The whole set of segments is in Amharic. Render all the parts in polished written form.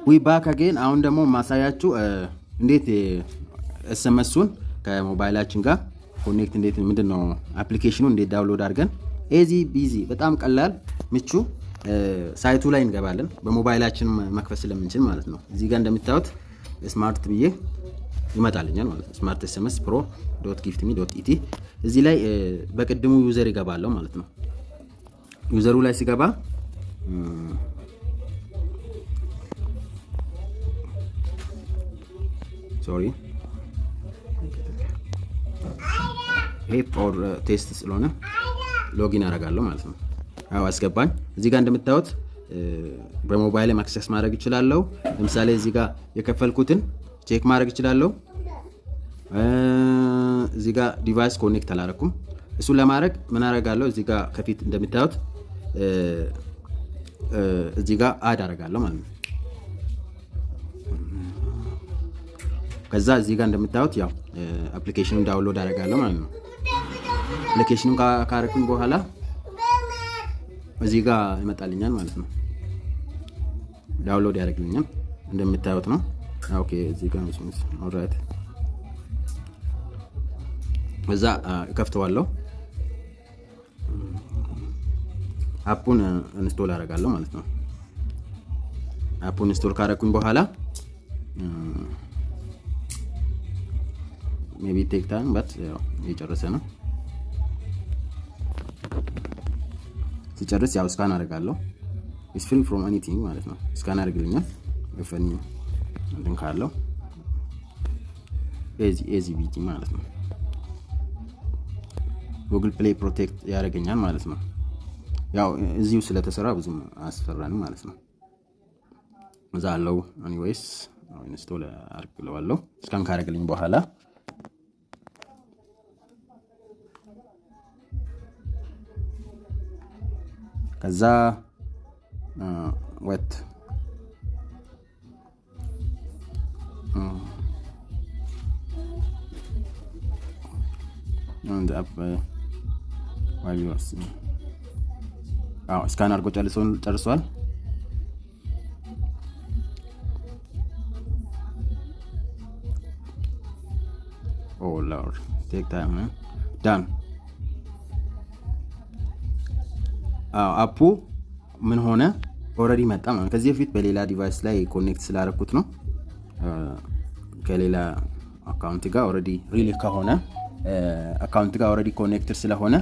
we back again አሁን ደግሞ ማሳያችሁ እንዴት ኤስኤምኤሱን ከሞባይላችን ጋር ኮኔክት እንዴት ምንድነው አፕሊኬሽኑ እንዴት ዳውንሎድ አድርገን ኤዚ ቢዚ በጣም ቀላል ምቹ ሳይቱ ላይ እንገባለን በሞባይላችን መክፈት ስለምንችል ማለት ነው። እዚህ ጋር እንደምታዩት ስማርት ብዬ ይመጣልኛል ማለት ነው። ስማርት ኤስኤምኤስ pro.giftme.et እዚህ ላይ በቅድሙ ዩዘር ይገባለው ማለት ነው። ዩዘሩ ላይ ሲገባ sorry hey for test ስለሆነ ሎጊን አደርጋለሁ ማለት ነው። አዎ አስገባኝ። እዚህ ጋር እንደምታዩት በሞባይል አክሰስ ማድረግ ይችላልው። ለምሳሌ እዚህ ጋር የከፈልኩትን ቼክ ማድረግ ይችላልው። እዚህ ጋር ዲቫይስ ኮኔክት አላረኩም። እሱን ለማድረግ ምን አደርጋለሁ? እዚህ ጋር ከፊት እንደምታዩት እዚህ ጋር አድ አደርጋለሁ ማለት ነው። ከዛ እዚህ ጋር እንደምታዩት ያው አፕሊኬሽኑን ዳውንሎድ አደርጋለሁ ማለት ነው። አፕሊኬሽኑን ካረኩኝ በኋላ እዚህ ጋር ይመጣልኛል ማለት ነው። ዳውንሎድ ያደርግልኛል እንደምታዩት ነው። ኦኬ እዚህ ጋር ነው ኦልራይት። እዛ ከፍተዋለሁ። አፑን ኢንስቶል አደርጋለሁ ማለት ነው። አፑን ኢንስቶል ካረኩኝ በኋላ maybe take time but እየጨረሰ ነው። ሲጨርስ ያው ስካን አደርጋለሁ። is free from anything ማለት ነው። ስካን አድርግልኛል እፈኒ እንትን ካለው ኤዚቢቲ ማለት ነው። Google Play Protect ያደርገኛል ማለት ነው። ያው እዚሁ ስለተሰራ ብዙም አስፈራንም ማለት ነው። እዛ አለው anyways ኢንስቶል አድርግለዋለሁ። ስካን ካደረግልኝ በኋላ ከዛ wait and up while you are seeing ስካን አድርጎ ጨርሷል። oh lord take time man done አፑ ምን ሆነ ኦሬዲ መጣ ማለት ከዚህ በፊት በሌላ ዲቫይስ ላይ ኮኔክት ስላደረኩት ነው። ከሌላ አካውንት ጋር ኦሬዲ ሪሊ ከሆነ አካውንት ጋር ኦሬዲ ኮኔክትድ ስለሆነ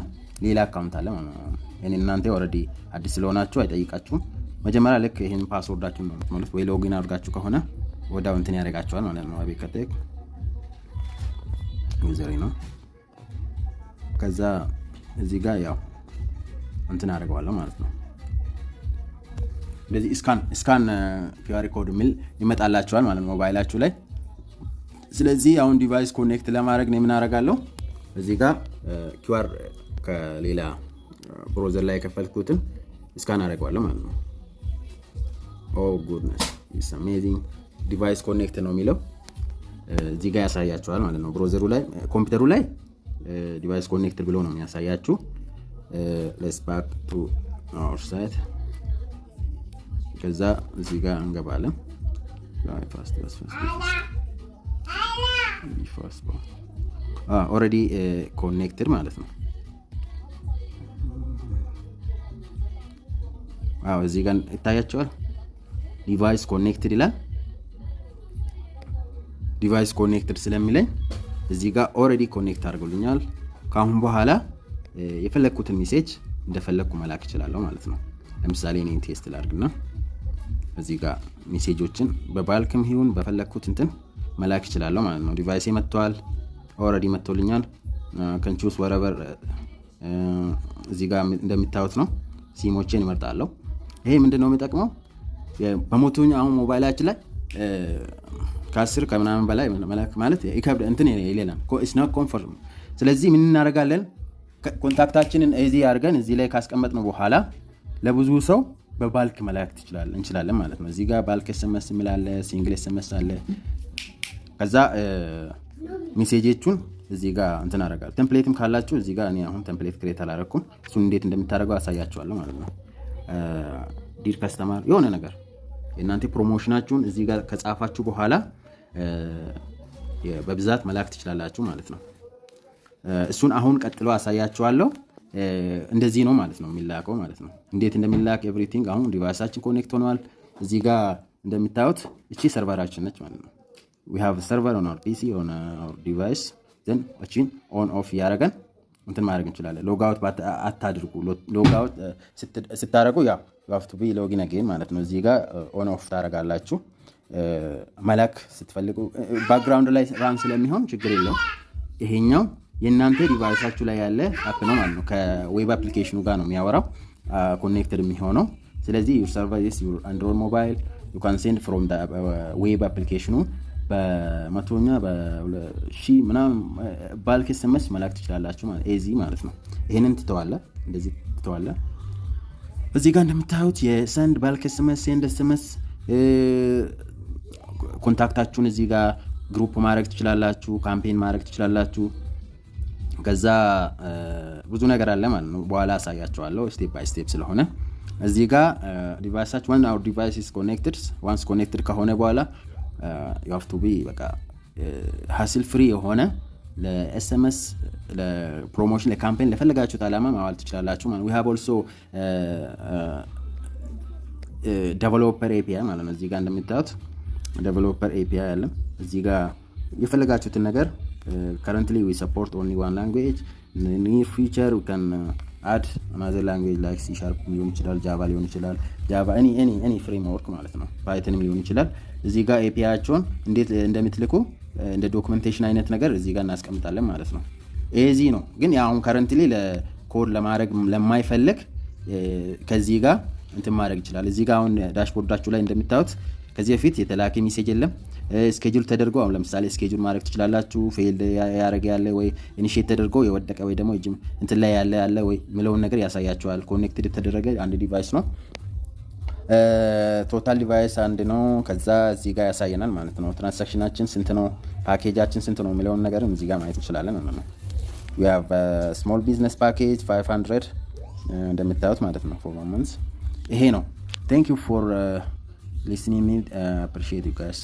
ሌላ አካውንት አለ ማለት ነው። እናንተ ኦሬዲ አዲስ ስለሆናችሁ አይጠይቃችሁም። መጀመሪያ ልክ ይሄን ፓስወርዳችሁን ነው ማለት ወይ ሎጊን አድርጋችሁ ከሆነ ወዳው እንትን ያደርጋችኋል ማለት ነው። አቤከቴክ ዩዘር ነው። ከዛ እዚህ ጋር ያው እንትን አደርገዋለሁ ማለት ነው። ስለዚህ ስካን QR ኮድ ሚል ይመጣላችኋል ማለት ነው ሞባይላችሁ ላይ። ስለዚህ አሁን ዲቫይስ ኮኔክት ለማድረግ ነው ምን አደርጋለሁ? እዚህ ጋር QR ከሌላ ብራውዘር ላይ ከፈልኩትን ስካን አደርገዋለሁ ማለት ነው። ኦ ጉድነስ ኢትስ አሜዚንግ ዲቫይስ ኮኔክት ነው የሚለው እዚህ ጋር ያሳያችኋል ማለት ነው። ብራውዘሩ ላይ ኮምፒውተሩ ላይ ዲቫይስ ኮኔክትድ ብሎ ነው የሚያሳያችሁ። let's back to our site ከዛ እዚህ ጋር እንገባለን። fast already connected ማለት ነው። እዚህ ጋር ይታያችኋል ዲቫይስ ኮኔክትድ ይላል። ዲቫይስ ኮኔክትድ ስለሚለኝ እዚህ ጋር already ኮኔክት አድርጎልኛል። ካሁን በኋላ የፈለኩትን ሜሴጅ እንደፈለኩ መላክ ይችላልው ማለት ነው። ለምሳሌ እኔ ቴስት ላድርግና እዚህ ጋር ሜሴጆችን በባልክም ይሁን በፈለኩት እንትን መላክ ይችላልው ማለት ነው። ዲቫይስ መጥቷል ኦሬዲ መጥቶልኛል። can choose wherever እዚህ ጋር እንደምታዩት ነው ሲሞችን ይመርጣለሁ። ይሄ ምንድነው የሚጠቅመው? በሞቶኛ አሁን ሞባይላችን ላይ ከ10 ከምናምን በላይ መላክ ማለት ይከብድ እንትን ይለናል። it's not comfort። ስለዚህ ምን እናደርጋለን? ኮንታክታችንን እዚህ አድርገን እዚህ ላይ ካስቀመጥነው በኋላ ለብዙ ሰው በባልክ መላክ እንችላለን ማለት ነው። እዚህ ጋር ባልክ SMS ይላል፣ ሲንግል SMS አለ። ከዛ ሜሴጆቹን እዚህ ጋር እንትን አደርጋለሁ። ቴምፕሌትም ካላችሁ እዚህ ጋር እኔ አሁን ቴምፕሌት ክሬት አላረኩም። እሱን እንዴት እንደምታደርገው አሳያችኋለሁ ማለት ነው። ዲር ከስተመር የሆነ ነገር እናንተ ፕሮሞሽናችሁን እዚህ ጋር ከጻፋችሁ በኋላ በብዛት መላክ ትችላላችሁ ማለት ነው። እሱን አሁን ቀጥሎ አሳያችኋለሁ። እንደዚህ ነው ማለት ነው የሚላከው ማለት ነው። እንዴት እንደሚላክ ኤቭሪቲንግ። አሁን ዲቫይሳችን ኮኔክት ሆኗል። እዚህ ጋር እንደምታዩት እቺ ሰርቨራችን ነች ማለት ነው። we have a server on our PC on our device then እቺን ኦን ኦፍ ያረጋን እንትን ማድረግ እንችላለን። ሎግ አውት አታድርጉ። ሎግ አውት ስታረጉ ያው you have to be login again ማለት ነው። እዚህ ጋር ኦን ኦፍ ታረጋላችሁ። መላክ ስትፈልጉ ባክግራውንድ ላይ ራን ስለሚሆን ችግር የለውም። ይሄኛው የእናንተ ዲቫይሳችሁ ላይ ያለ አፕ ነው ማለት ነው። ከዌብ አፕሊኬሽኑ ጋር ነው የሚያወራው ኮኔክትድ የሚሆነው። ስለዚህ your server is your Android mobile you can send from the web application በመቶኛ በሺ ምናምን ባልክ SMS መላክ ትችላላችሁ ማለት ኤዚ ማለት ነው። ይሄንን ትተዋለ እንደዚህ ትተዋለ። እዚህ ጋር እንደምታዩት የሰንድ ባልክ SMS ሴንድ SMS ኮንታክታችሁን እዚህ ጋር ግሩፕ ማድረግ ትችላላችሁ፣ ካምፔን ማድረግ ትችላላችሁ። ከዛ ብዙ ነገር አለ ማለት ነው። በኋላ አሳያችኋለሁ ስቴፕ ባይ ስቴፕ ስለሆነ እዚህ ጋር ዲቫይሳችሁ when our device is connected once connected ከሆነ በኋላ you have to be በቃ hassle free የሆነ ለኤስኤምኤስ ለፕሮሞሽን ለካምፔን ለፈለጋችሁት ዓላማ ማዋል ትችላላችሁ ማለት we have also developer API ማለት ነው። እዚህ ጋር እንደምታዩት developer API አለ። እዚህ ጋር የፈለጋችሁትን ነገር currently we support only one language. In the near future we can add another language like C# ሊሆን ይችላል፣ Java ሊሆን ይችላል፣ Java any framework ማለት ነው። Python ሊሆን ይችላል። እዚህ ጋር API-አቸውን እንዴት እንደምትልኩ እንደ ዶክመንቴሽን አይነት ነገር እዚህ ጋር እናስቀምጣለን ማለት ነው። ኤዚ ነው ግን አሁን currently ለኮድ ለማድረግ ለማይፈልግ ከዚህ ጋር እንትን ማድረግ ይችላል። እዚህ ጋር አሁን ዳሽቦርዳችሁ ላይ እንደምታዩት ከዚህ በፊት የተላከ ሜሴጅ የለም። ስኬጁል ተደርጎ አሁን ለምሳሌ ስኬጁል ማድረግ ትችላላችሁ። ፌል ያረጋ ያለ ወይ ኢኒሺየት ተደርጎ የወደቀ ወይ ደግሞ እጅም እንትን ላይ ያለ ወይ ምለውን ነገር ያሳያችኋል። ኮኔክትድ ተደረገ አንድ ዲቫይስ ነው። ቶታል ዲቫይስ አንድ ነው። ከዛ እዚህ ጋር ያሳየናል ማለት ነው። ትራንዛክሽናችን ስንት ነው፣ ፓኬጃችን ስንት ነው ምለውን ነገር እዚህ ጋር ማየት እንችላለን ማለት ነው። we have a small business package 500 እንደምታዩት ማለት ነው for months። ይሄ ነው። thank you for listening me. Appreciate you guys.